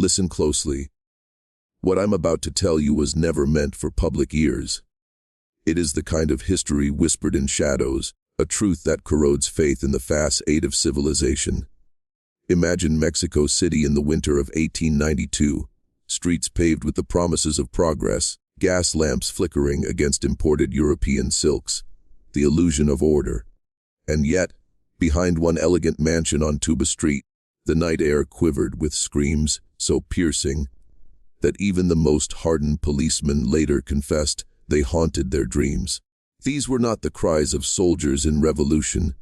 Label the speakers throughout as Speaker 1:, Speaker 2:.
Speaker 1: Listen closely. What I'm about to tell you was never meant for public ears. It is the kind of history whispered in shadows, a truth that corrodes faith in the facade of civilization. Imagine Mexico City in the winter of 1892, streets paved with the promises of progress, gas lamps flickering against imported European silks, the illusion of order. And yet, behind one elegant mansion on Tuba Street, the night air quivered with screams so piercing that even the most hardened policemen later confessed they haunted their dreams. These were not the cries of soldiers in revolution,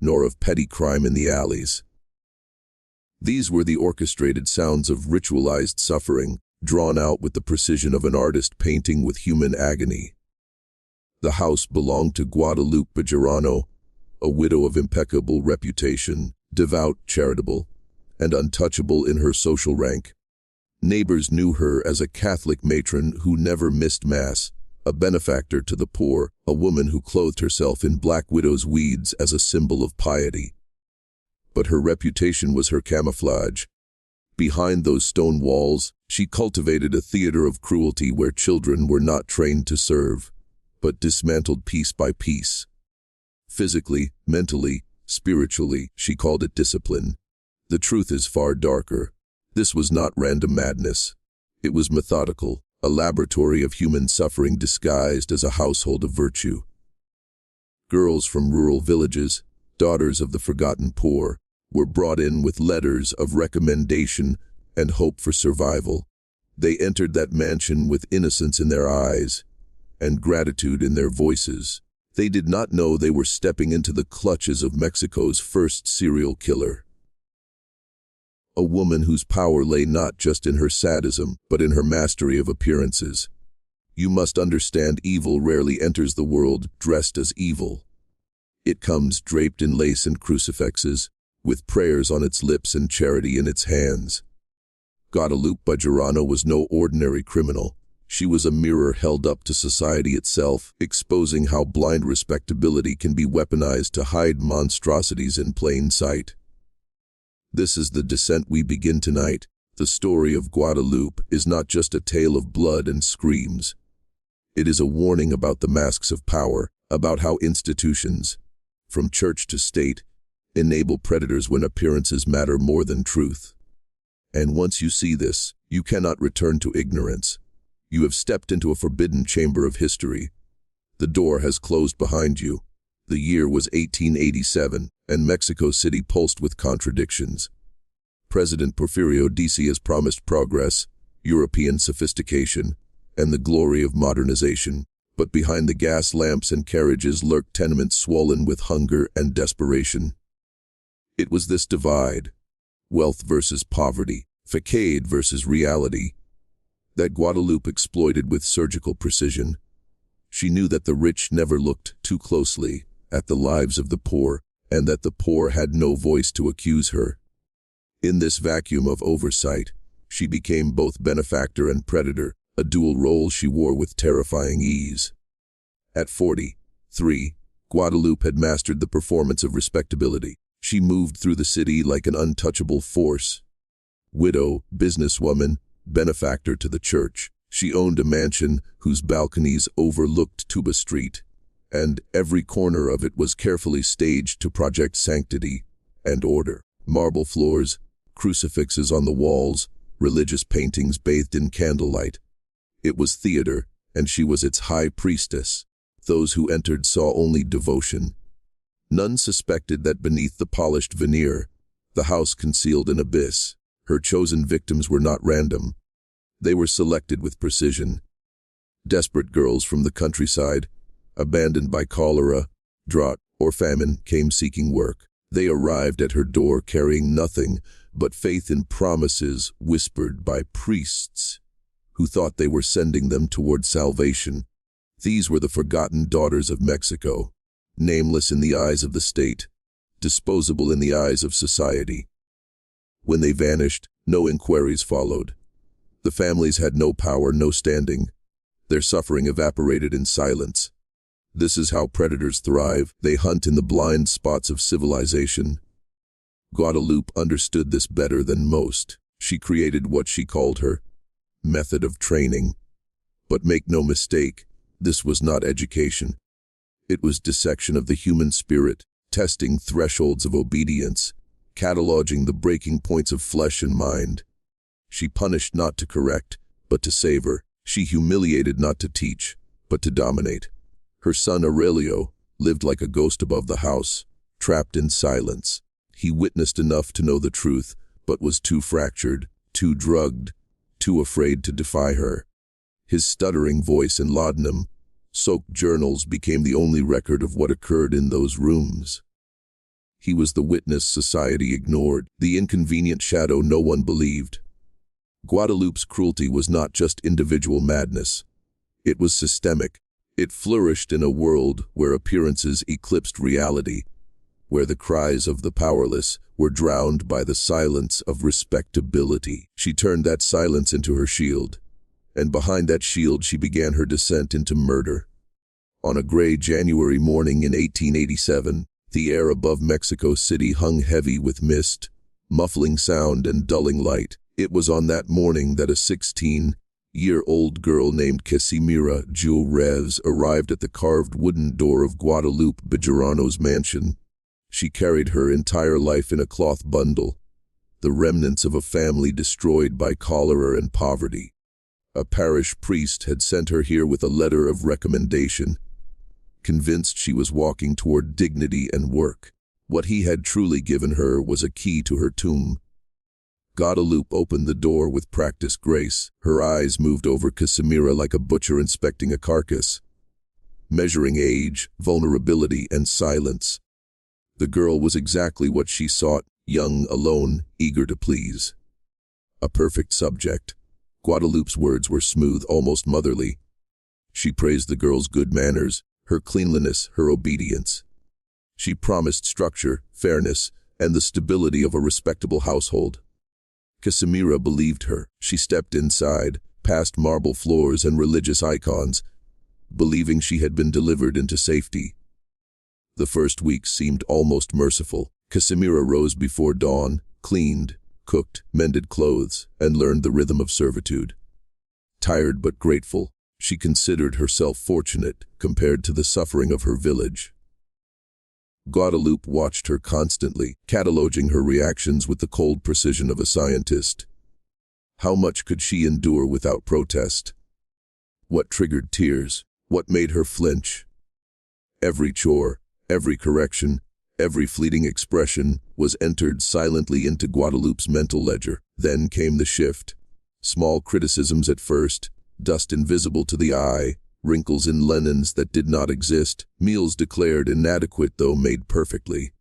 Speaker 1: nor of petty crime in the alleys. These were the orchestrated sounds of ritualized suffering, drawn out with the precision of an artist painting with human agony. The house belonged to Guadalupe Bejarano, a widow of impeccable reputation, devout, charitable, and untouchable in her social rank. Neighbors knew her as a Catholic matron who never missed Mass, a benefactor to the poor, a woman who clothed herself in black widow's weeds as a symbol of piety. But her reputation was her camouflage. Behind those stone walls, she cultivated a theater of cruelty where children were not trained to serve, but dismantled piece by piece. Physically, mentally, spiritually, she called it discipline. The truth is far darker. This was not random madness. It was methodical, a laboratory of human suffering disguised as a household of virtue. Girls from rural villages, daughters of the forgotten poor, were brought in with letters of recommendation and hope for survival. They entered that mansion with innocence in their eyes and gratitude in their voices. They did not know they were stepping into the clutches of Mexico's first serial killer. A woman whose power lay not just in her sadism, but in her mastery of appearances. You must understand, evil rarely enters the world dressed as evil. It comes draped in lace and crucifixes, with prayers on its lips and charity in its hands. Guadalupe Bejarano was no ordinary criminal. She was a mirror held up to society itself, exposing how blind respectability can be weaponized to hide monstrosities in plain sight. This is the descent we begin tonight. The story of Guadalupe is not just a tale of blood and screams. It is a warning about the masks of power, about how institutions, from church to state, enable predators when appearances matter more than truth. And once you see this, you cannot return to ignorance. You have stepped into a forbidden chamber of history. The door has closed behind you. The year was 1887, and Mexico City pulsed with contradictions. President Porfirio Diaz promised progress, European sophistication, and the glory of modernization. But behind the gas lamps and carriages lurked tenements swollen with hunger and desperation. It was this divide, wealth versus poverty, facade versus reality, that Guadalupe exploited with surgical precision. She knew that the rich never looked too closely at the lives of the poor, and that the poor had no voice to accuse her. In this vacuum of oversight, she became both benefactor and predator, a dual role she wore with terrifying ease. At 43, Guadalupe had mastered the performance of respectability. She moved through the city like an untouchable force. Widow, businesswoman, benefactor to the church, she owned a mansion whose balconies overlooked Tuba Street, and every corner of it was carefully staged to project sanctity and order. Marble floors, crucifixes on the walls, religious paintings bathed in candlelight. It was theater, and she was its high priestess. Those who entered saw only devotion. None suspected that beneath the polished veneer, the house concealed an abyss. Her chosen victims were not random. They were selected with precision. Desperate girls from the countryside, abandoned by cholera, drought, or famine, came seeking work. They arrived at her door carrying nothing but faith in promises whispered by priests who thought they were sending them toward salvation. These were the forgotten daughters of Mexico, nameless in the eyes of the state, disposable in the eyes of society. When they vanished, no inquiries followed. The families had no power, no standing. Their suffering evaporated in silence. This is how predators thrive. They hunt in the blind spots of civilization. Guadalupe understood this better than most. She created what she called her method of training. But make no mistake, this was not education. It was dissection of the human spirit, testing thresholds of obedience, cataloging the breaking points of flesh and mind. She punished not to correct, but to savor. She humiliated not to teach, but to dominate. Her son Aurelio lived like a ghost above the house, trapped in silence. He witnessed enough to know the truth, but was too fractured, too drugged, too afraid to defy her. His stuttering voice and laudanum-soaked journals became the only record of what occurred in those rooms. He was the witness society ignored, the inconvenient shadow no one believed. Guadalupe's cruelty was not just individual madness. It was systemic. It flourished in a world where appearances eclipsed reality, where the cries of the powerless were drowned by the silence of respectability. She turned that silence into her shield, and behind that shield she began her descent into murder. On a gray January morning in 1887, the air above Mexico City hung heavy with mist, muffling sound and dulling light. It was on that morning that a 16-year-old girl named Casimira Juarez arrived at the carved wooden door of Guadalupe Bejarano's mansion. She carried her entire life in a cloth bundle, the remnants of a family destroyed by cholera and poverty. A parish priest had sent her here with a letter of recommendation, convinced she was walking toward dignity and work. What he had truly given her was a key to her tomb. Guadalupe opened the door with practiced grace. Her eyes moved over Casimira like a butcher inspecting a carcass, measuring age, vulnerability, and silence. The girl was exactly what she sought, young, alone, eager to please. A perfect subject. Guadalupe's words were smooth, almost motherly. She praised the girl's good manners, her cleanliness, her obedience. She promised structure, fairness, and the stability of a respectable household. Casimira believed her. She stepped inside, past marble floors and religious icons, believing she had been delivered into safety. The first weeks seemed almost merciful. Casimira rose before dawn, cleaned, cooked, mended clothes, and learned the rhythm of servitude. Tired but grateful, she considered herself fortunate compared to the suffering of her village. Guadalupe watched her constantly, cataloging her reactions with the cold precision of a scientist. How much could she endure without protest? What triggered tears? What made her flinch? Every chore, every correction, every fleeting expression was entered silently into Guadalupe's mental ledger. Then came the shift. Small criticisms at first, dust invisible to the eye, wrinkles in linens that did not exist, meals declared inadequate though made perfectly.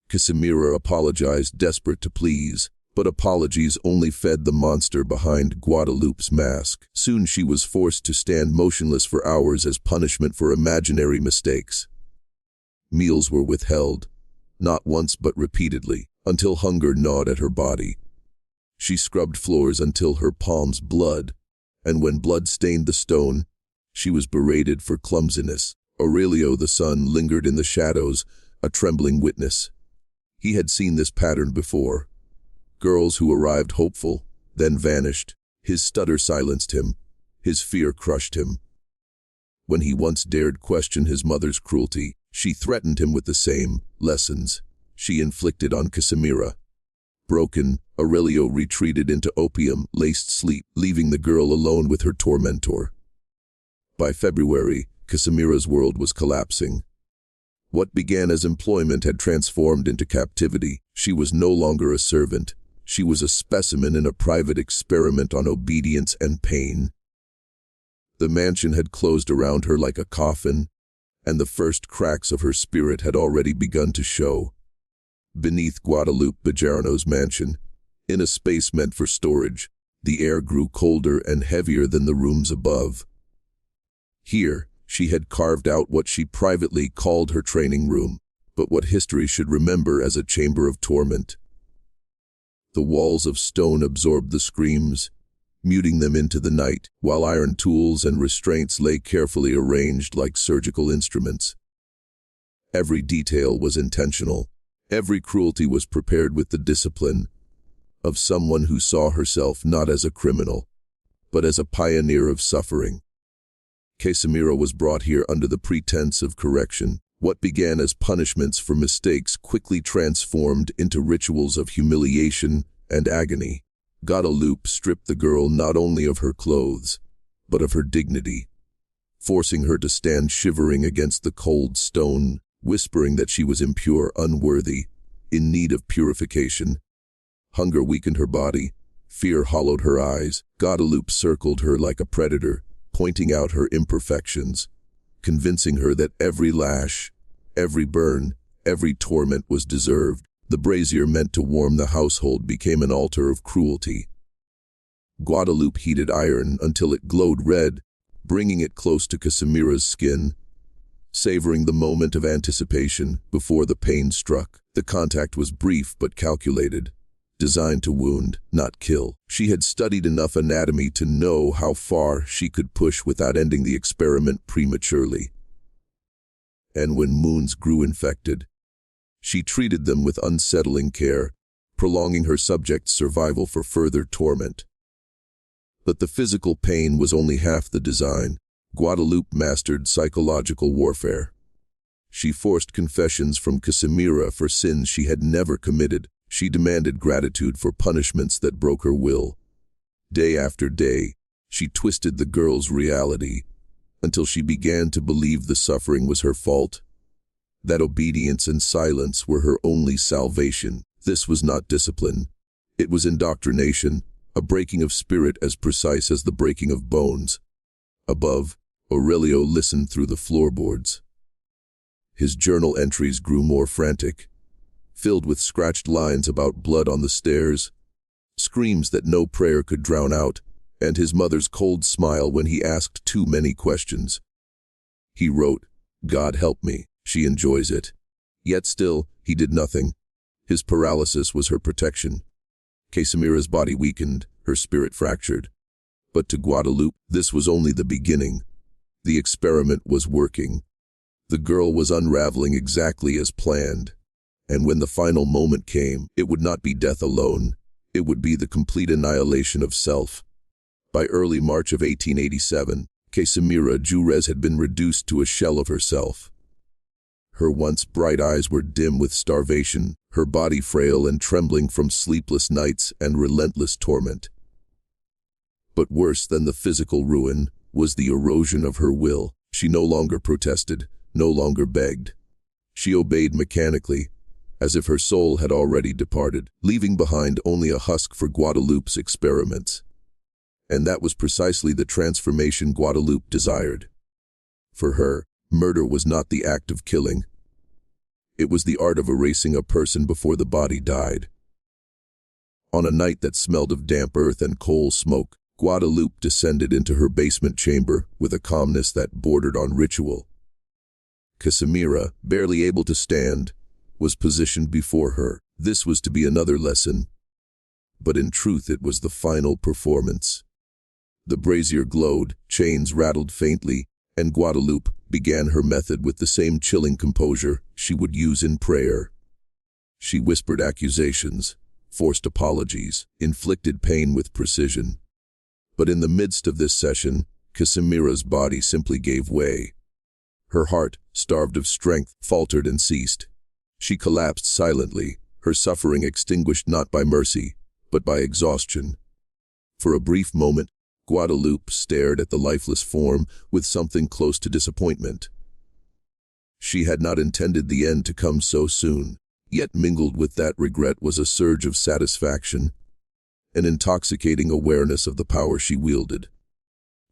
Speaker 1: Casimira apologized, desperate to please, but apologies only fed the monster behind Guadalupe's mask. Soon she was forced to stand motionless for hours as punishment for imaginary mistakes. Meals were withheld, not once but repeatedly, until hunger gnawed at her body. She scrubbed floors until her palms bled, and when blood stained the stone, she was berated for clumsiness. Aurelio the son lingered in the shadows, a trembling witness. He had seen this pattern before. Girls who arrived hopeful, then vanished. His stutter silenced him. His fear crushed him. When he once dared question his mother's cruelty, she threatened him with the same lessons she inflicted on Casimira. Broken, Aurelio retreated into opium-laced sleep, leaving the girl alone with her tormentor. By February, Casimira's world was collapsing. What began as employment had transformed into captivity. She was no longer a servant. She was a specimen in a private experiment on obedience and pain. The mansion had closed around her like a coffin, and the first cracks of her spirit had already begun to show. Beneath Guadalupe Bejarano's mansion, in a space meant for storage, the air grew colder and heavier than the rooms above. Here, she had carved out what she privately called her training room, but what history should remember as a chamber of torment. The walls of stone absorbed the screams, muting them into the night, while iron tools and restraints lay carefully arranged like surgical instruments. Every detail was intentional. Every cruelty was prepared with the discipline of someone who saw herself not as a criminal, but as a pioneer of suffering. Casimira was brought here under the pretense of correction. What began as punishments for mistakes quickly transformed into rituals of humiliation and agony. Guadalupe stripped the girl not only of her clothes, but of her dignity, forcing her to stand shivering against the cold stone, whispering that she was impure, unworthy, in need of purification. Hunger weakened her body, fear hollowed her eyes. Guadalupe circled her like a predator, pointing out her imperfections, convincing her that every lash, every burn, every torment was deserved. The brazier meant to warm the household became an altar of cruelty. Guadalupe heated iron until it glowed red, bringing it close to Casimira's skin, savoring the moment of anticipation before the pain struck. The contact was brief but calculated, designed to wound, not kill. She had studied enough anatomy to know how far she could push without ending the experiment prematurely. And when wounds grew infected, she treated them with unsettling care, prolonging her subject's survival for further torment. But the physical pain was only half the design. Guadalupe mastered psychological warfare. She forced confessions from Casimira for sins she had never committed. She demanded gratitude for punishments that broke her will. Day after day, she twisted the girl's reality until she began to believe the suffering was her fault, that obedience and silence were her only salvation. This was not discipline. It was indoctrination, a breaking of spirit as precise as the breaking of bones. Above, Aurelio listened through the floorboards. His journal entries grew more frantic, filled with scratched lines about blood on the stairs, screams that no prayer could drown out, and his mother's cold smile when he asked too many questions. He wrote, "God help me, she enjoys it." Yet still, he did nothing. His paralysis was her protection. Casimira's body weakened, her spirit fractured. But to Guadalupe, this was only the beginning. The experiment was working. The girl was unraveling exactly as planned. And when the final moment came, it would not be death alone. It would be the complete annihilation of self. By early March of 1887, Casimira Juarez had been reduced to a shell of herself. Her once bright eyes were dim with starvation, her body frail and trembling from sleepless nights and relentless torment. But worse than the physical ruin was the erosion of her will. She no longer protested, no longer begged. She obeyed mechanically, as if her soul had already departed, leaving behind only a husk for Guadalupe's experiments. And that was precisely the transformation Guadalupe desired. For her, murder was not the act of killing. It was the art of erasing a person before the body died. On a night that smelled of damp earth and coal smoke, Guadalupe descended into her basement chamber with a calmness that bordered on ritual. Casimira, barely able to stand, was positioned before her. This was to be another lesson, but in truth it was the final performance. The brazier glowed, chains rattled faintly, and Guadalupe began her method with the same chilling composure she would use in prayer. She whispered accusations, forced apologies, inflicted pain with precision. But in the midst of this session, Casimira's body simply gave way. Her heart, starved of strength, faltered and ceased. She collapsed silently, her suffering extinguished not by mercy, but by exhaustion. For a brief moment, Guadalupe stared at the lifeless form with something close to disappointment. She had not intended the end to come so soon, yet mingled with that regret was a surge of satisfaction, an intoxicating awareness of the power she wielded.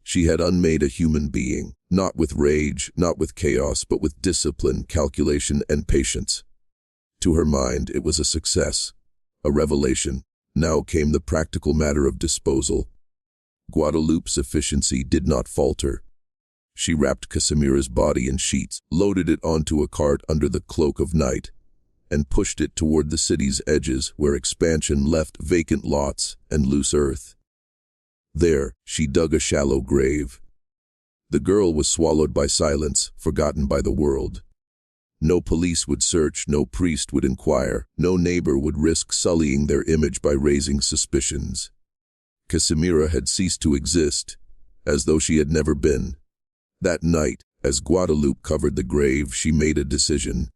Speaker 1: She had unmade a human being, not with rage, not with chaos, but with discipline, calculation, and patience. To her mind, it was a success, a revelation. Now came the practical matter of disposal. Guadalupe's efficiency did not falter. She wrapped Casimira's body in sheets, loaded it onto a cart under the cloak of night, and pushed it toward the city's edges where expansion left vacant lots and loose earth. There, she dug a shallow grave. The girl was swallowed by silence, forgotten by the world. No police would search, no priest would inquire, no neighbor would risk sullying their image by raising suspicions. Casimira had ceased to exist, as though she had never been. That night, as Guadalupe covered the grave, she made a decision.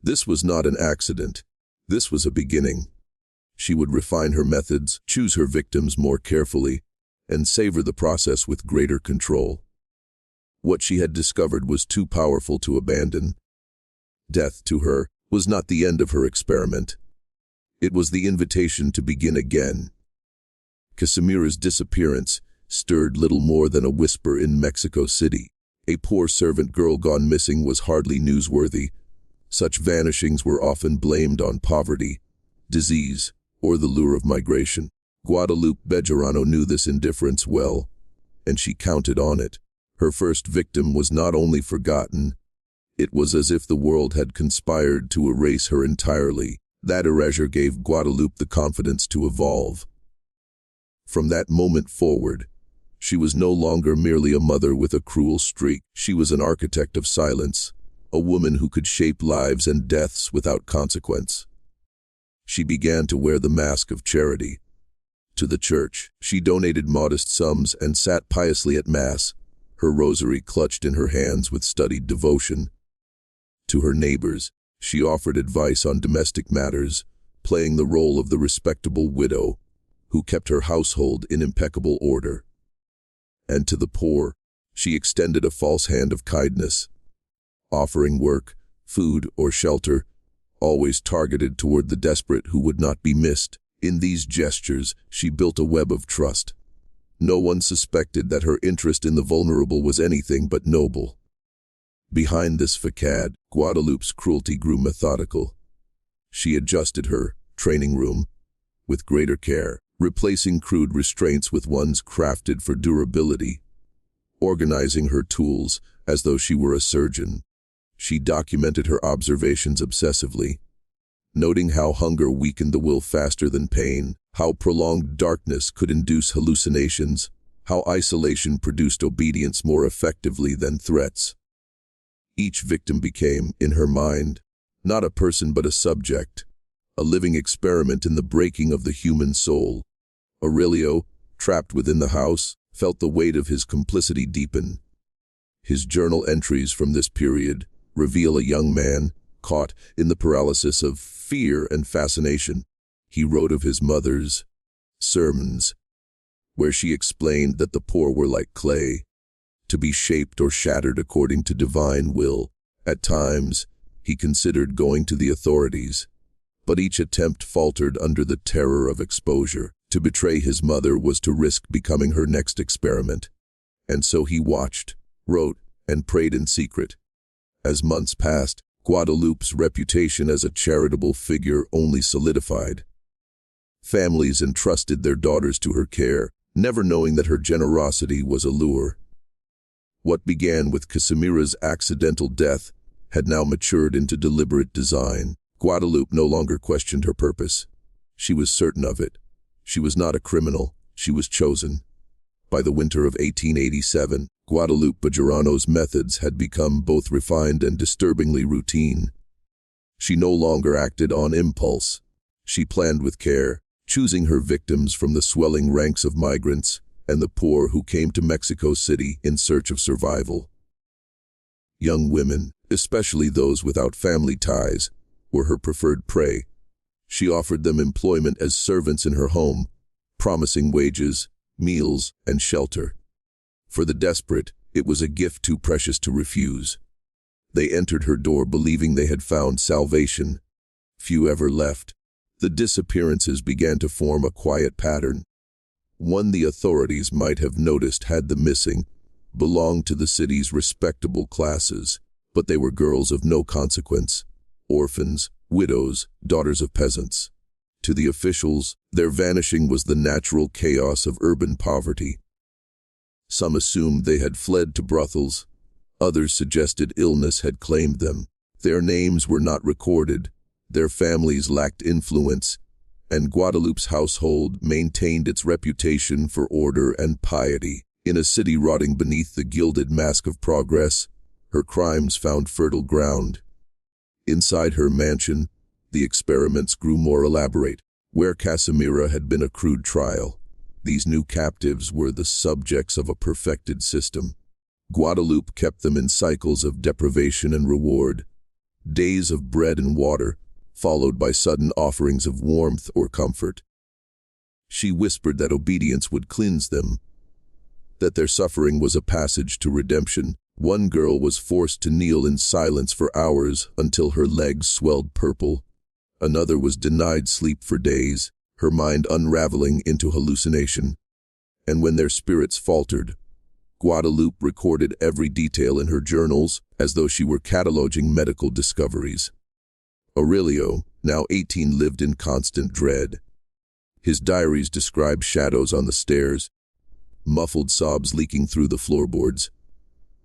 Speaker 1: This was not an accident. This was a beginning. She would refine her methods, choose her victims more carefully, and savor the process with greater control. What she had discovered was too powerful to abandon. Death, to her, was not the end of her experiment. It was the invitation to begin again. Casimira's disappearance stirred little more than a whisper in Mexico City. A poor servant girl gone missing was hardly newsworthy. Such vanishings were often blamed on poverty, disease, or the lure of migration. Guadalupe Bejarano knew this indifference well, and she counted on it. Her first victim was not only forgotten, it was as if the world had conspired to erase her entirely. That erasure gave Guadalupe the confidence to evolve. From that moment forward, she was no longer merely a mother with a cruel streak. She was an architect of silence, a woman who could shape lives and deaths without consequence. She began to wear the mask of charity. To the church, she donated modest sums and sat piously at Mass, her rosary clutched in her hands with studied devotion. To her neighbors, she offered advice on domestic matters, playing the role of the respectable widow who kept her household in impeccable order. And to the poor, she extended a false hand of kindness, offering work, food, or shelter, always targeted toward the desperate who would not be missed. In these gestures, she built a web of trust. No one suspected that her interest in the vulnerable was anything but noble. Behind this facade, Guadalupe's cruelty grew methodical. She adjusted her training room with greater care, replacing crude restraints with ones crafted for durability, organizing her tools as though she were a surgeon. She documented her observations obsessively, noting how hunger weakened the will faster than pain, how prolonged darkness could induce hallucinations, how isolation produced obedience more effectively than threats. Each victim became, in her mind, not a person but a subject, a living experiment in the breaking of the human soul. Aurelio, trapped within the house, felt the weight of his complicity deepen. His journal entries from this period reveal a young man caught in the paralysis of fear and fascination. He wrote of his mother's sermons, where she explained that the poor were like clay, to be shaped or shattered according to divine will. At times, he considered going to the authorities, but each attempt faltered under the terror of exposure. To betray his mother was to risk becoming her next experiment. And so he watched, wrote, and prayed in secret. As months passed, Guadalupe's reputation as a charitable figure only solidified. Families entrusted their daughters to her care, never knowing that her generosity was a lure. What began with Casimira's accidental death had now matured into deliberate design. Guadalupe no longer questioned her purpose. She was certain of it. She was not a criminal, she was chosen. By the winter of 1887, Guadalupe Bejarano's methods had become both refined and disturbingly routine. She no longer acted on impulse. She planned with care, choosing her victims from the swelling ranks of migrants and the poor who came to Mexico City in search of survival. Young women, especially those without family ties, were her preferred prey. She offered them employment as servants in her home, promising wages, meals, and shelter. For the desperate, it was a gift too precious to refuse. They entered her door believing they had found salvation. Few ever left. The disappearances began to form a quiet pattern. One the authorities might have noticed had the missing belonged to the city's respectable classes, but they were girls of no consequence, orphans, widows, daughters of peasants. To the officials, their vanishing was the natural chaos of urban poverty. Some assumed they had fled to brothels. Others suggested illness had claimed them. Their names were not recorded. Their families lacked influence, and Guadalupe's household maintained its reputation for order and piety. In a city rotting beneath the gilded mask of progress, her crimes found fertile ground. Inside her mansion, the experiments grew more elaborate. Where Casimira had been a crude trial, these new captives were the subjects of a perfected system. Guadalupe kept them in cycles of deprivation and reward, days of bread and water, followed by sudden offerings of warmth or comfort. She whispered that obedience would cleanse them, that their suffering was a passage to redemption. One girl was forced to kneel in silence for hours until her legs swelled purple. Another was denied sleep for days, her mind unraveling into hallucination. And when their spirits faltered, Guadalupe recorded every detail in her journals as though she were cataloging medical discoveries. Aurelio, now 18, lived in constant dread. His diaries described shadows on the stairs, muffled sobs leaking through the floorboards,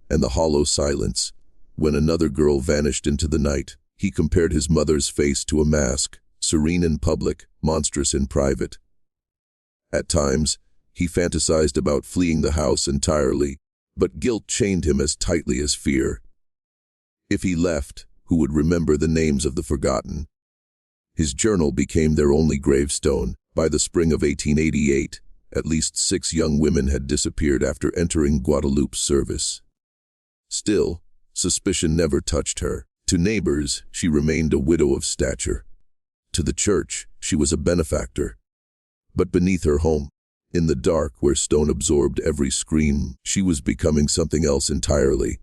Speaker 1: and the hollow silence when another girl vanished into the night. He compared his mother's face to a mask, serene in public, monstrous in private. At times, he fantasized about fleeing the house entirely, but guilt chained him as tightly as fear. If he left, who would remember the names of the forgotten? His journal became their only gravestone. By the spring of 1888, at least 6 young women had disappeared after entering Guadalupe's service. Still, suspicion never touched her. To neighbors, she remained a widow of stature. To the church, she was a benefactor. But beneath her home, in the dark where stone absorbed every scream, she was becoming something else entirely.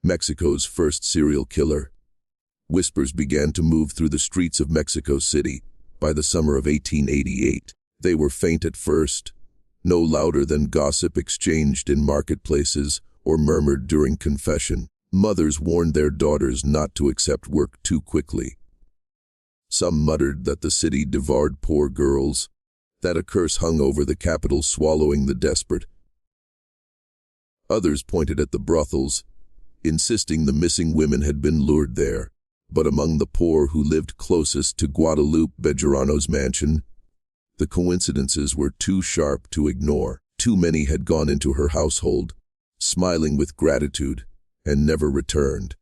Speaker 1: Mexico's first serial killer. Whispers began to move through the streets of Mexico City by the summer of 1888. They were faint at first, no louder than gossip exchanged in marketplaces or murmured during confession. Mothers warned their daughters not to accept work too quickly. Some muttered that the city devoured poor girls, that a curse hung over the capital swallowing the desperate. Others pointed at the brothels, insisting the missing women had been lured there. But among the poor who lived closest to Guadalupe Bejarano's mansion, the coincidences were too sharp to ignore. Too many had gone into her household, smiling with gratitude, and never returned.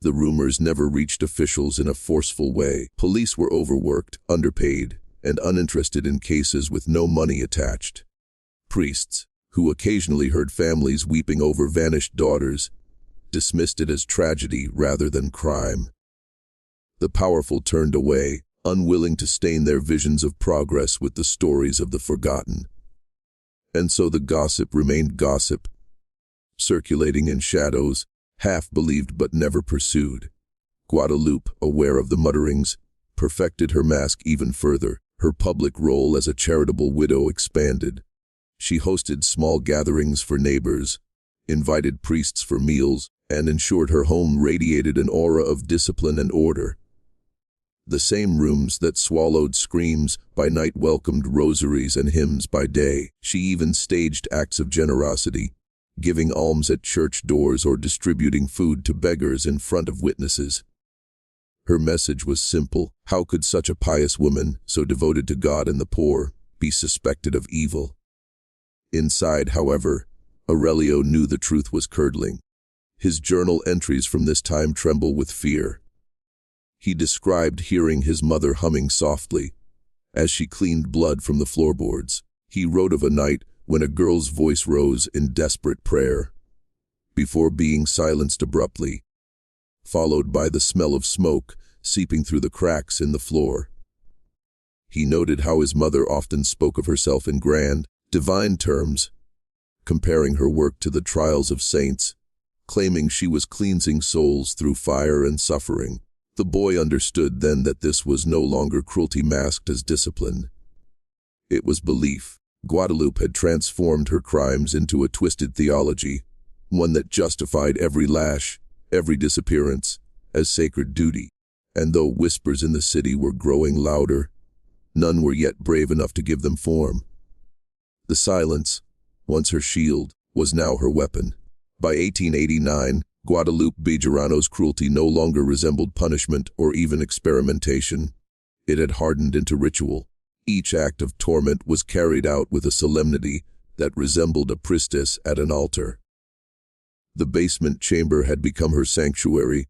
Speaker 1: The rumors never reached officials in a forceful way. Police were overworked, underpaid, and uninterested in cases with no money attached. Priests, who occasionally heard families weeping over vanished daughters, dismissed it as tragedy rather than crime. The powerful turned away, unwilling to stain their visions of progress with the stories of the forgotten. And so the gossip remained gossip, circulating in shadows, half-believed but never pursued. Guadalupe, aware of the mutterings, perfected her mask even further. Her public role as a charitable widow expanded. She hosted small gatherings for neighbors, invited priests for meals, and ensured her home radiated an aura of discipline and order. The same rooms that swallowed screams by night welcomed rosaries and hymns by day. She even staged acts of generosity, giving alms at church doors or distributing food to beggars in front of witnesses. Her message was simple. How could such a pious woman, so devoted to God and the poor, be suspected of evil? Inside, however, Aurelio knew the truth was curdling. His journal entries from this time tremble with fear. He described hearing his mother humming softly as she cleaned blood from the floorboards. He wrote of a night when a girl's voice rose in desperate prayer, before being silenced abruptly, followed by the smell of smoke seeping through the cracks in the floor. He noted how his mother often spoke of herself in grand, divine terms, comparing her work to the trials of saints, claiming she was cleansing souls through fire and suffering. The boy understood then that this was no longer cruelty masked as discipline. It was belief. Guadalupe had transformed her crimes into a twisted theology, one that justified every lash, every disappearance, as sacred duty. And though whispers in the city were growing louder, none were yet brave enough to give them form. The silence, once her shield, was now her weapon. By 1889, Guadalupe Bejarano's cruelty no longer resembled punishment or even experimentation. It had hardened into ritual. Each act of torment was carried out with a solemnity that resembled a priestess at an altar. The basement chamber had become her sanctuary,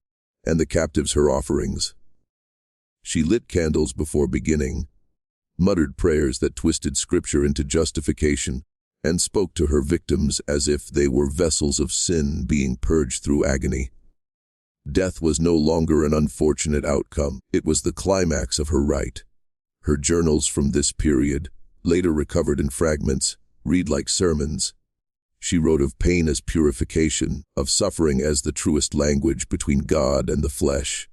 Speaker 1: and the captives her offerings. She lit candles before beginning, muttered prayers that twisted scripture into justification, and spoke to her victims as if they were vessels of sin being purged through agony. Death was no longer an unfortunate outcome, it was the climax of her rite. Her journals from this period, later recovered in fragments, read like sermons. She wrote of pain as purification, of suffering as the truest language between God and the flesh.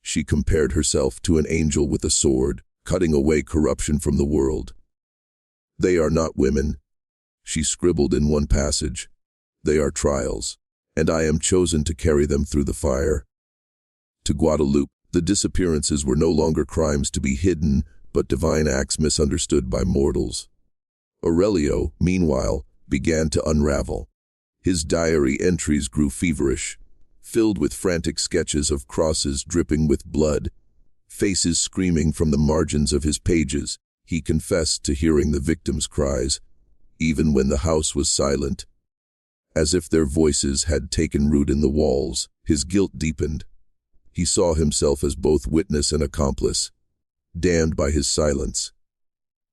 Speaker 1: She compared herself to an angel with a sword, cutting away corruption from the world. "They are not women," she scribbled in one passage. "They are trials, and I am chosen to carry them through the fire." To Guadalupe, the disappearances were no longer crimes to be hidden, but divine acts misunderstood by mortals. Aurelio, meanwhile, began to unravel. His diary entries grew feverish, filled with frantic sketches of crosses dripping with blood, faces screaming from the margins of his pages. He confessed to hearing the victims' cries, even when the house was silent. As if their voices had taken root in the walls, his guilt deepened. He saw himself as both witness and accomplice, damned by his silence.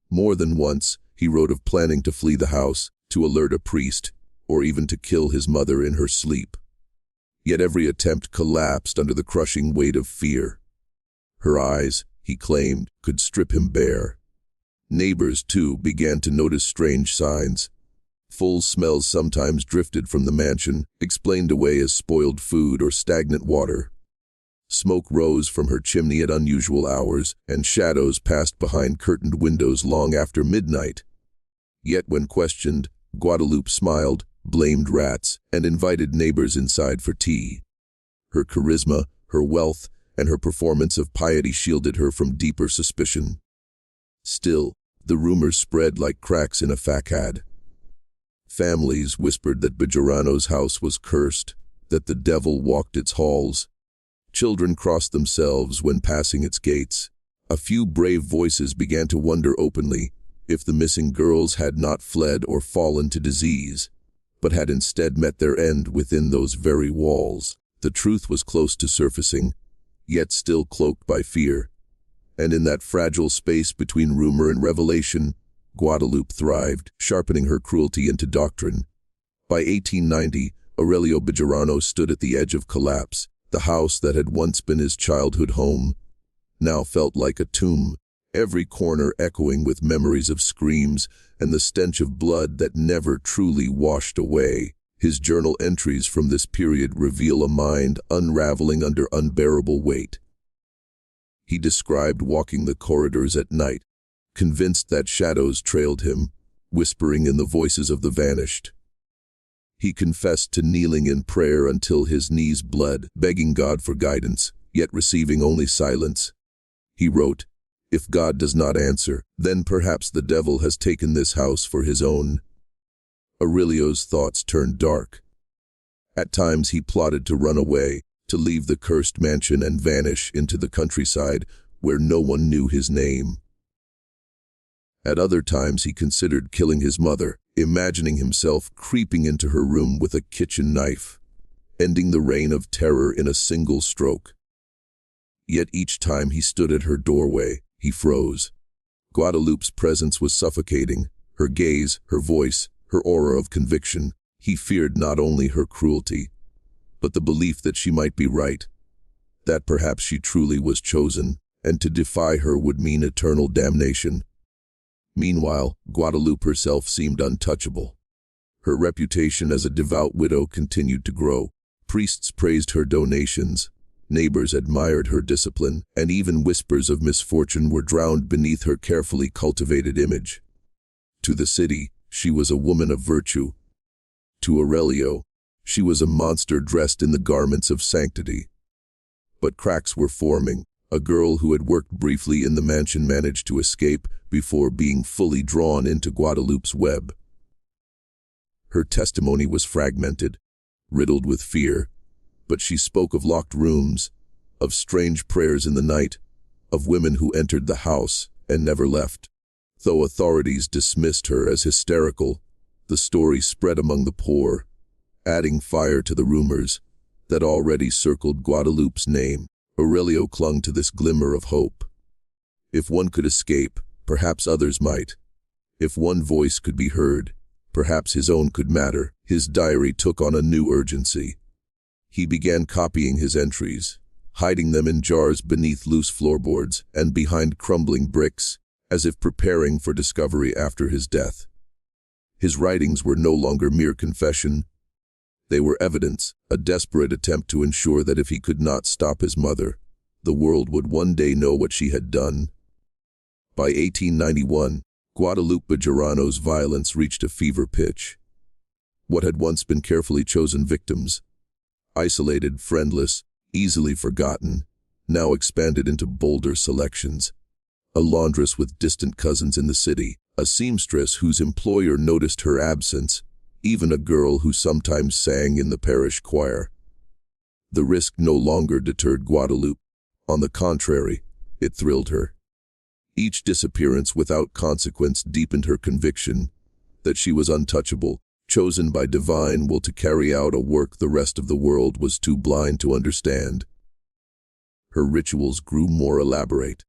Speaker 1: More than once, he wrote of planning to flee the house, to alert a priest, or even to kill his mother in her sleep. Yet every attempt collapsed under the crushing weight of fear. Her eyes, he claimed, could strip him bare. Neighbors, too, began to notice strange signs. Foul smells sometimes drifted from the mansion, explained away as spoiled food or stagnant water. Smoke rose from her chimney at unusual hours, and shadows passed behind curtained windows long after midnight. Yet when questioned, Guadalupe smiled, blamed rats, and invited neighbors inside for tea. Her charisma, her wealth, and her performance of piety shielded her from deeper suspicion. Still, the rumors spread like cracks in a facade. Families whispered that Bejarano's house was cursed, that the devil walked its halls. Children crossed themselves when passing its gates. A few brave voices began to wonder openly if the missing girls had not fled or fallen to disease, but had instead met their end within those very walls. The truth was close to surfacing, yet still cloaked by fear. And in that fragile space between rumor and revelation, Guadalupe thrived, sharpening her cruelty into doctrine. By 1890, Aurelio Bejarano stood at the edge of collapse. The house that had once been his childhood home now felt like a tomb, every corner echoing with memories of screams and the stench of blood that never truly washed away. His journal entries from this period reveal a mind unraveling under unbearable weight. He described walking the corridors at night, convinced that shadows trailed him, whispering in the voices of the vanished. He confessed to kneeling in prayer until his knees bled, begging God for guidance, yet receiving only silence. He wrote, "If God does not answer, then perhaps the devil has taken this house for his own." Aurelio's thoughts turned dark. At times he plotted to run away, to leave the cursed mansion and vanish into the countryside where no one knew his name. At other times he considered killing his mother, imagining himself creeping into her room with a kitchen knife, ending the reign of terror in a single stroke. Yet each time he stood at her doorway, he froze. Guadalupe's presence was suffocating, her gaze, her voice, her aura of conviction. He feared not only her cruelty, but the belief that she might be right, that perhaps she truly was chosen, and to defy her would mean eternal damnation. Meanwhile, Guadalupe herself seemed untouchable. Her reputation as a devout widow continued to grow. Priests praised her donations, neighbors admired her discipline, and even whispers of misfortune were drowned beneath her carefully cultivated image. To the city, she was a woman of virtue. To Aurelio, she was a monster dressed in the garments of sanctity. But cracks were forming. A girl who had worked briefly in the mansion managed to escape before being fully drawn into Guadalupe's web. Her testimony was fragmented, riddled with fear, but she spoke of locked rooms, of strange prayers in the night, of women who entered the house and never left. Though authorities dismissed her as hysterical, the story spread among the poor, adding fire to the rumors. that already circled Guadalupe's name. Aurelio clung to this glimmer of hope. If one could escape, perhaps others might. If one voice could be heard, perhaps his own could matter. His diary took on a new urgency. He began copying his entries, hiding them in jars beneath loose floorboards and behind crumbling bricks, as if preparing for discovery after his death. His writings were no longer mere confession. They were evidence, a desperate attempt to ensure that if he could not stop his mother, the world would one day know what she had done. By 1891, Guadalupe Bejarano's violence reached a fever pitch. What had once been carefully chosen victims, isolated, friendless, easily forgotten, now expanded into bolder selections. A laundress with distant cousins in the city, a seamstress whose employer noticed her absence, even a girl who sometimes sang in the parish choir. The risk no longer deterred Guadalupe. On the contrary, it thrilled her. Each disappearance without consequence deepened her conviction that she was untouchable, chosen by divine will to carry out a work the rest of the world was too blind to understand. Her rituals grew more elaborate.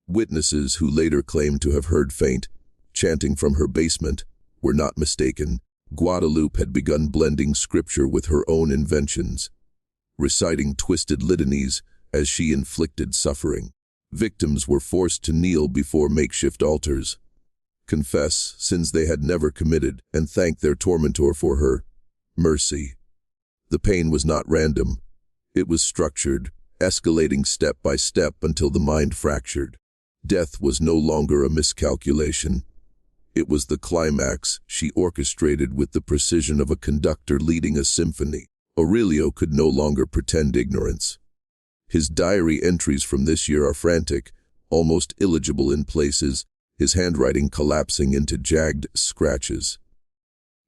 Speaker 1: Witnesses who later claimed to have heard faint chanting from her basement were not mistaken. Guadalupe had begun blending scripture with her own inventions, reciting twisted litanies as she inflicted suffering. Victims were forced to kneel before makeshift altars, confess sins they had never committed, and thank their tormentor for her mercy. The pain was not random. It was structured, escalating step by step until the mind fractured. Death was no longer a miscalculation. It was the climax she orchestrated with the precision of a conductor leading a symphony. Aurelio could no longer pretend ignorance. His diary entries from this year are frantic, almost illegible in places, his handwriting collapsing into jagged scratches.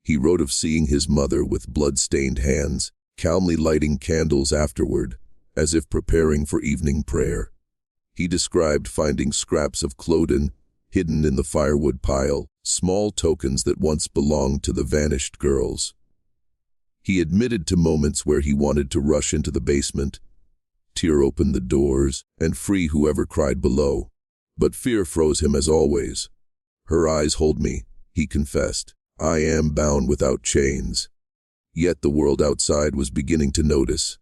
Speaker 1: He wrote of seeing his mother with blood-stained hands, calmly lighting candles afterward, as if preparing for evening prayer. He described finding scraps of clothing hidden in the firewood pile, small tokens that once belonged to the vanished girls. He admitted to moments where he wanted to rush into the basement, tear open the doors, and free whoever cried below. But fear froze him as always. "Her eyes hold me," he confessed. "I am bound without chains." Yet the world outside was beginning to notice.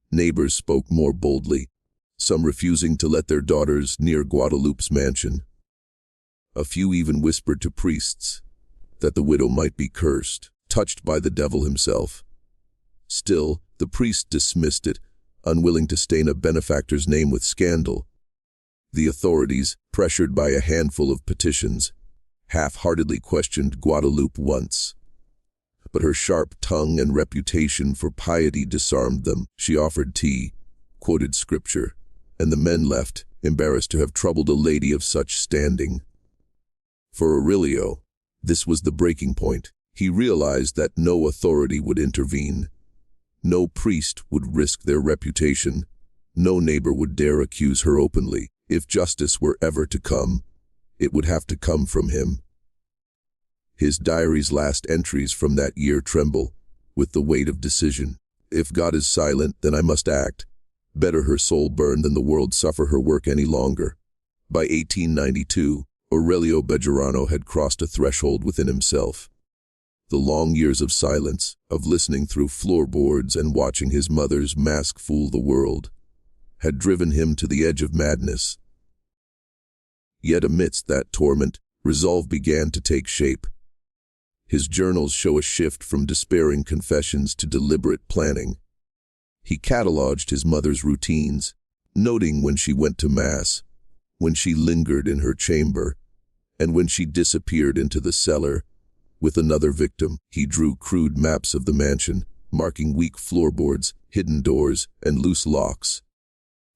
Speaker 1: Neighbors spoke more boldly, some refusing to let their daughters near Guadalupe's mansion. A few even whispered to priests that the widow might be cursed, touched by the devil himself. Still, the priest dismissed it, unwilling to stain a benefactor's name with scandal. The authorities, pressured by a handful of petitions, half-heartedly questioned Guadalupe once. But her sharp tongue and reputation for piety disarmed them. She offered tea, quoted scripture, and the men left, embarrassed to have troubled a lady of such standing. For Aurelio, this was the breaking point. He realized that no authority would intervene. No priest would risk their reputation. No neighbor would dare accuse her openly. If justice were ever to come, it would have to come from him. His diary's last entries from that year tremble with the weight of decision. If God is silent, then I must act. Better her soul burn than the world suffer her work any longer. By 1892, Aurelio Bejarano had crossed a threshold within himself. The long years of silence, of listening through floorboards and watching his mother's mask fool the world, had driven him to the edge of madness. Yet amidst that torment, resolve began to take shape. His journals show a shift from despairing confessions to deliberate planning. He cataloged his mother's routines, noting when she went to Mass, when she lingered in her chamber, and when she disappeared into the cellar with another victim. He drew crude maps of the mansion, marking weak floorboards, hidden doors, and loose locks.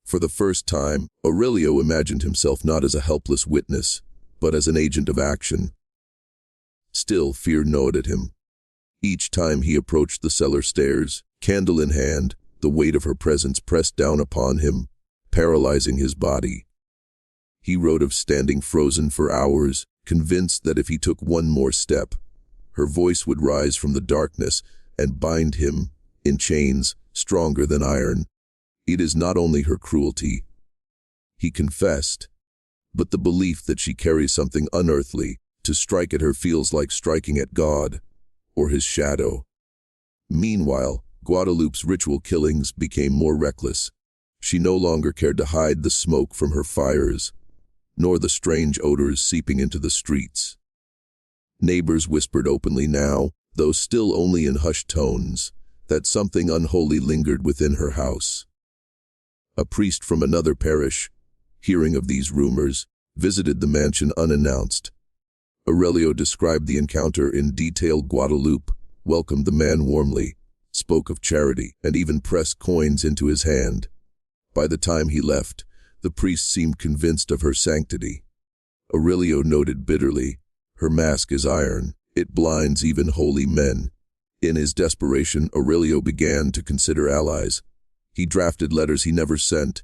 Speaker 1: For the first time, Aurelio imagined himself not as a helpless witness, but as an agent of action. Still, fear gnawed at him. Each time he approached the cellar stairs, candle in hand, the weight of her presence pressed down upon him, paralyzing his body. He wrote of standing frozen for hours, convinced that if he took one more step, her voice would rise from the darkness and bind him, in chains, stronger than iron. It is not only her cruelty, he confessed, but the belief that she carries something unearthly. To strike at her feels like striking at God, or his shadow. Meanwhile, Guadalupe's ritual killings became more reckless. She no longer cared to hide the smoke from her fires, nor the strange odors seeping into the streets. Neighbors whispered openly now, though still only in hushed tones, that something unholy lingered within her house. A priest from another parish, hearing of these rumors, visited the mansion unannounced. Aurelio described the encounter in detail. Guadalupe welcomed the man warmly, spoke of charity, and even pressed coins into his hand. By the time he left, the priest seemed convinced of her sanctity. Aurelio noted bitterly, "Her mask is iron. It blinds even holy men." In his desperation, Aurelio began to consider allies. He drafted letters he never sent,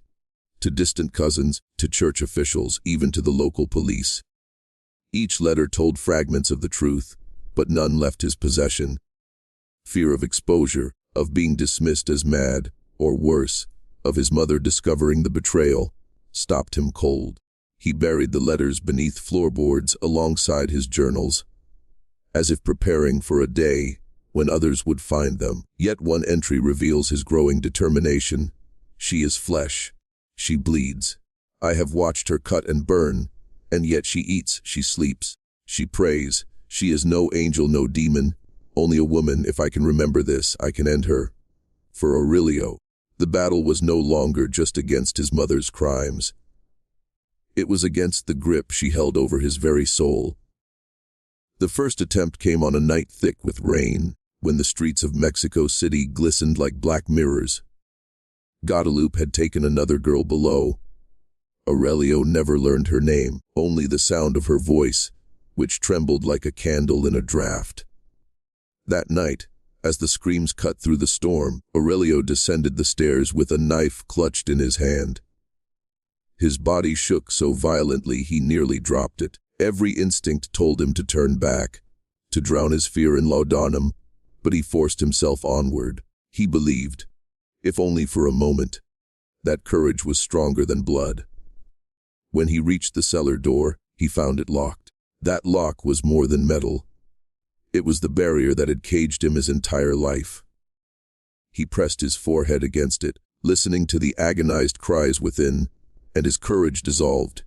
Speaker 1: to distant cousins, to church officials, even to the local police. Each letter told fragments of the truth, but none left his possession. Fear of exposure, of being dismissed as mad, or worse, of his mother discovering the betrayal, stopped him cold. He buried the letters beneath floorboards alongside his journals, as if preparing for a day when others would find them. Yet one entry reveals his growing determination. "She is flesh. She bleeds. I have watched her cut and burn, and yet she eats, she sleeps, she prays. She is no angel, no demon, only a woman. If I can remember this, I can end her." For Aurelio, the battle was no longer just against his mother's crimes. It was against the grip she held over his very soul. The first attempt came on a night thick with rain, when the streets of Mexico City glistened like black mirrors. Guadalupe had taken another girl below. Aurelio never learned her name, only the sound of her voice, which trembled like a candle in a draught. That night, as the screams cut through the storm, Aurelio descended the stairs with a knife clutched in his hand. His body shook so violently he nearly dropped it. Every instinct told him to turn back, to drown his fear in laudanum, but he forced himself onward. He believed, if only for a moment, that courage was stronger than blood. When he reached the cellar door, he found it locked. That lock was more than metal. It was the barrier that had caged him his entire life. He pressed his forehead against it, listening to the agonized cries within, and his courage dissolved.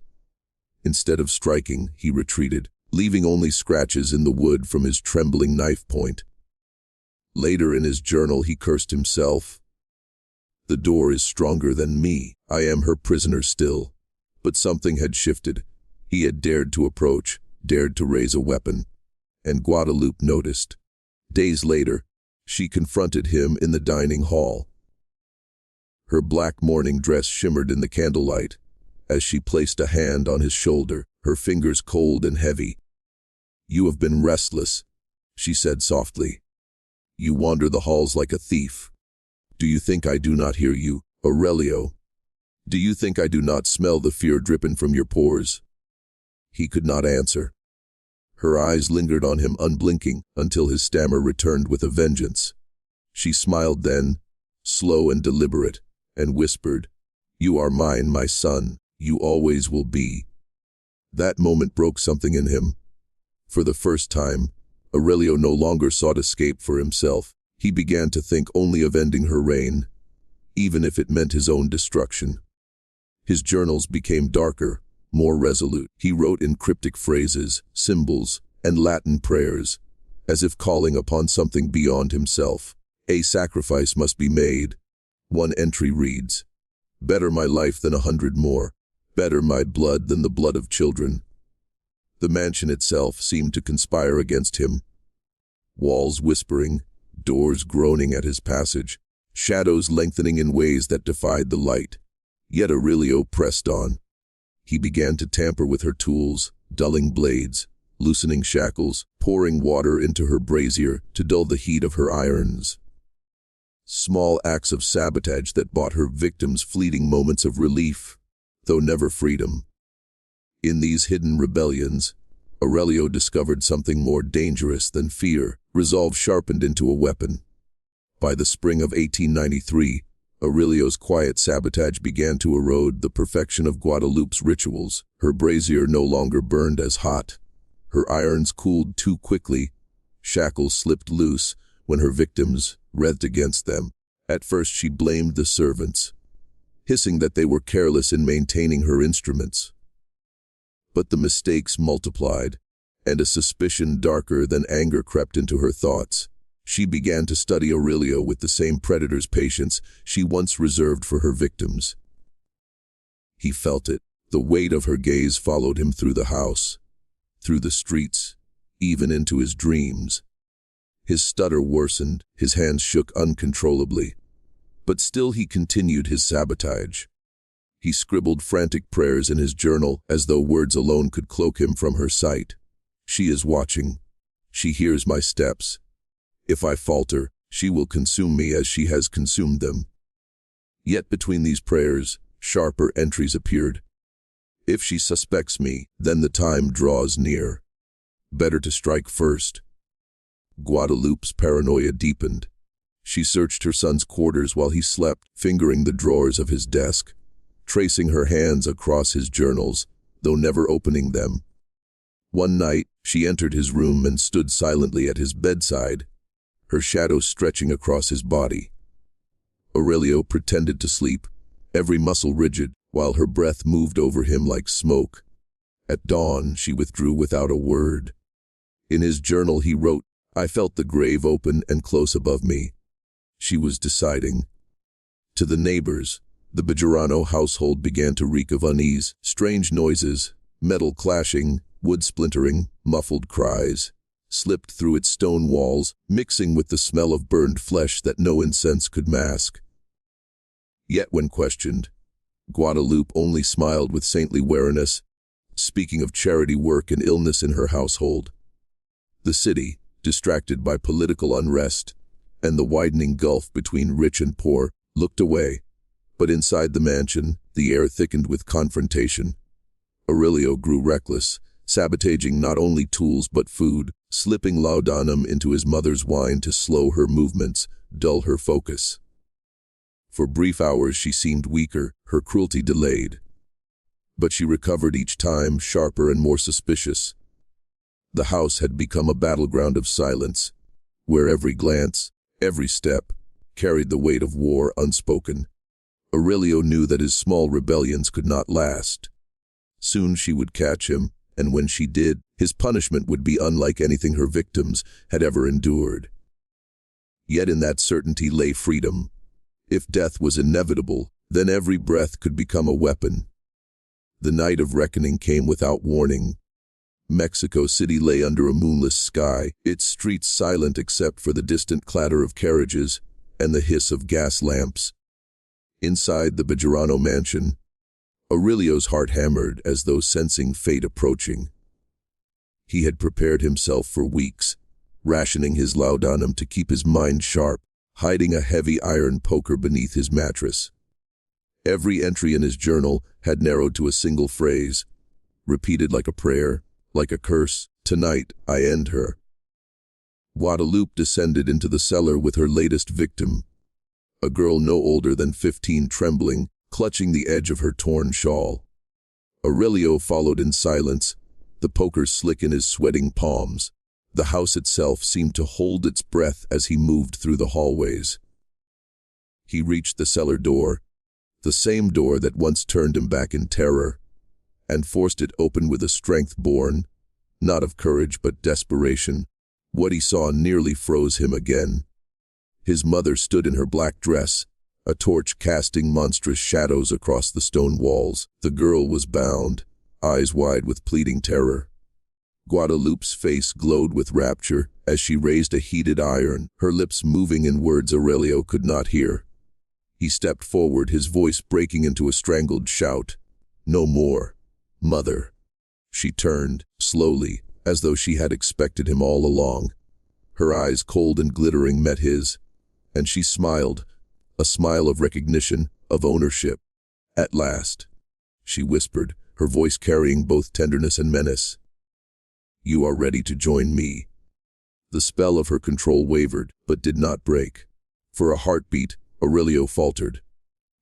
Speaker 1: Instead of striking, he retreated, leaving only scratches in the wood from his trembling knife point. Later in his journal he cursed himself. "The door is stronger than me. I am her prisoner still." But something had shifted. He had dared to approach, dared to raise a weapon. And Guadalupe noticed. Days later, she confronted him in the dining hall. Her black mourning dress shimmered in the candlelight, as she placed a hand on his shoulder, her fingers cold and heavy. "You have been restless," she said softly. "You wander the halls like a thief. Do you think I do not hear you, Aurelio? Do you think I do not smell the fear dripping from your pores?" He could not answer. Her eyes lingered on him unblinking until his stammer returned with a vengeance. She smiled then, slow and deliberate, and whispered, "You are mine, my son. You always will be." That moment broke something in him. For the first time, Aurelio no longer sought escape for himself. He began to think only of ending her reign, even if it meant his own destruction. His journals became darker, more resolute. He wrote in cryptic phrases, symbols, and Latin prayers, as if calling upon something beyond himself. A sacrifice must be made. One entry reads, "Better my life than 100 more. Better my blood than the blood of children." The mansion itself seemed to conspire against him. Walls whispering, doors groaning at his passage, shadows lengthening in ways that defied the light. Yet Aurelio pressed on. He began to tamper with her tools, dulling blades, loosening shackles, pouring water into her brazier to dull the heat of her irons. Small acts of sabotage that bought her victims fleeting moments of relief, though never freedom. In these hidden rebellions, Aurelio discovered something more dangerous than fear, resolve sharpened into a weapon. By the spring of 1893, Aurelio's quiet sabotage began to erode the perfection of Guadalupe's rituals. Her brazier no longer burned as hot. Her irons cooled too quickly. Shackles slipped loose when her victims writhed against them. At first she blamed the servants, hissing that they were careless in maintaining her instruments. But the mistakes multiplied, and a suspicion darker than anger crept into her thoughts. She began to study Aurelio with the same predator's patience she once reserved for her victims. He felt it. The weight of her gaze followed him through the house, through the streets, even into his dreams. His stutter worsened, his hands shook uncontrollably. But still he continued his sabotage. He scribbled frantic prayers in his journal as though words alone could cloak him from her sight. She is watching. She hears my steps. If I falter, she will consume me as she has consumed them. Yet between these prayers, sharper entries appeared. If she suspects me, then the time draws near. Better to strike first. Guadalupe's paranoia deepened. She searched her son's quarters while he slept, fingering the drawers of his desk, tracing her hands across his journals, though never opening them. One night, she entered his room and stood silently at his bedside, her shadow stretching across his body. Aurelio pretended to sleep, every muscle rigid, while her breath moved over him like smoke. At dawn, she withdrew without a word. In his journal he wrote, "I felt the grave open and close above me." She was deciding. To the neighbors, the Bejarano household began to reek of unease, strange noises, metal clashing, wood splintering, muffled cries, slipped through its stone walls, mixing with the smell of burned flesh that no incense could mask. Yet when questioned, Guadalupe only smiled with saintly wariness, speaking of charity work and illness in her household. The city, distracted by political unrest and the widening gulf between rich and poor, looked away. But inside the mansion, the air thickened with confrontation. Aurelio grew reckless, sabotaging not only tools but food, slipping laudanum into his mother's wine to slow her movements, dull her focus. For brief hours she seemed weaker, her cruelty delayed. But she recovered each time, sharper and more suspicious. The house had become a battleground of silence, where every glance, every step, carried the weight of war unspoken. Aurelio knew that his small rebellions could not last. Soon she would catch him, and when she did, his punishment would be unlike anything her victims had ever endured. Yet in that certainty lay freedom. If death was inevitable, then every breath could become a weapon. The night of reckoning came without warning. Mexico City lay under a moonless sky, its streets silent except for the distant clatter of carriages and the hiss of gas lamps. Inside the Bejarano mansion, Aurelio's heart hammered as though sensing fate approaching. He had prepared himself for weeks, rationing his laudanum to keep his mind sharp, hiding a heavy iron poker beneath his mattress. Every entry in his journal had narrowed to a single phrase, repeated like a prayer, like a curse. "Tonight, I end her." Guadalupe descended into the cellar with her latest victim, a girl no older than 15, trembling, clutching the edge of her torn shawl. Aurelio followed in silence, the poker slick in his sweating palms. The house itself seemed to hold its breath as he moved through the hallways. He reached the cellar door, the same door that once turned him back in terror, and forced it open with a strength born, not of courage but desperation. What he saw nearly froze him again. His mother stood in her black dress, a torch casting monstrous shadows across the stone walls. The girl was bound, eyes wide with pleading terror. Guadalupe's face glowed with rapture as she raised a heated iron, her lips moving in words Aurelio could not hear. He stepped forward, his voice breaking into a strangled shout. "No more, mother." She turned, slowly, as though she had expected him all along. Her eyes, cold and glittering, met his, and she smiled, a smile of recognition, of ownership. "At last," she whispered, her voice carrying both tenderness and menace. "You are ready to join me." The spell of her control wavered, but did not break. For a heartbeat, Aurelio faltered.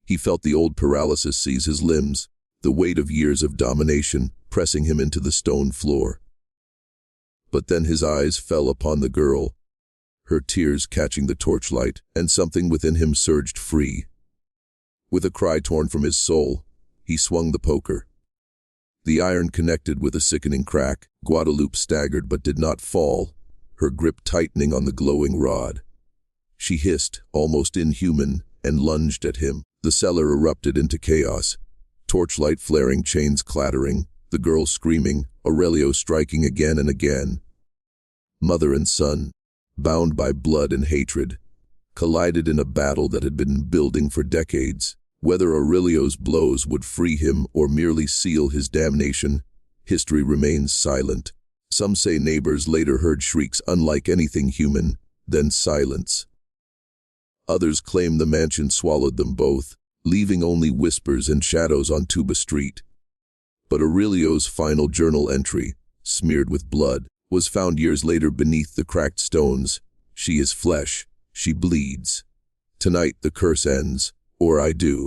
Speaker 1: He felt the old paralysis seize his limbs, the weight of years of domination pressing him into the stone floor. But then his eyes fell upon the girl, her tears catching the torchlight, and something within him surged free. With a cry torn from his soul, he swung the poker. The iron connected with a sickening crack. Guadalupe staggered but did not fall, her grip tightening on the glowing rod. She hissed, almost inhuman, and lunged at him. The cellar erupted into chaos. Torchlight flaring, chains clattering, the girl screaming, Aurelio striking again and again. Mother and son, bound by blood and hatred, collided in a battle that had been building for decades. Whether Aurelio's blows would free him or merely seal his damnation, history remains silent. Some say neighbors later heard shrieks unlike anything human, then silence. Others claim the mansion swallowed them both, leaving only whispers and shadows on Tuba Street. But Aurelio's final journal entry, smeared with blood, was found years later beneath the cracked stones. She is flesh, she bleeds. Tonight the curse ends, or I do.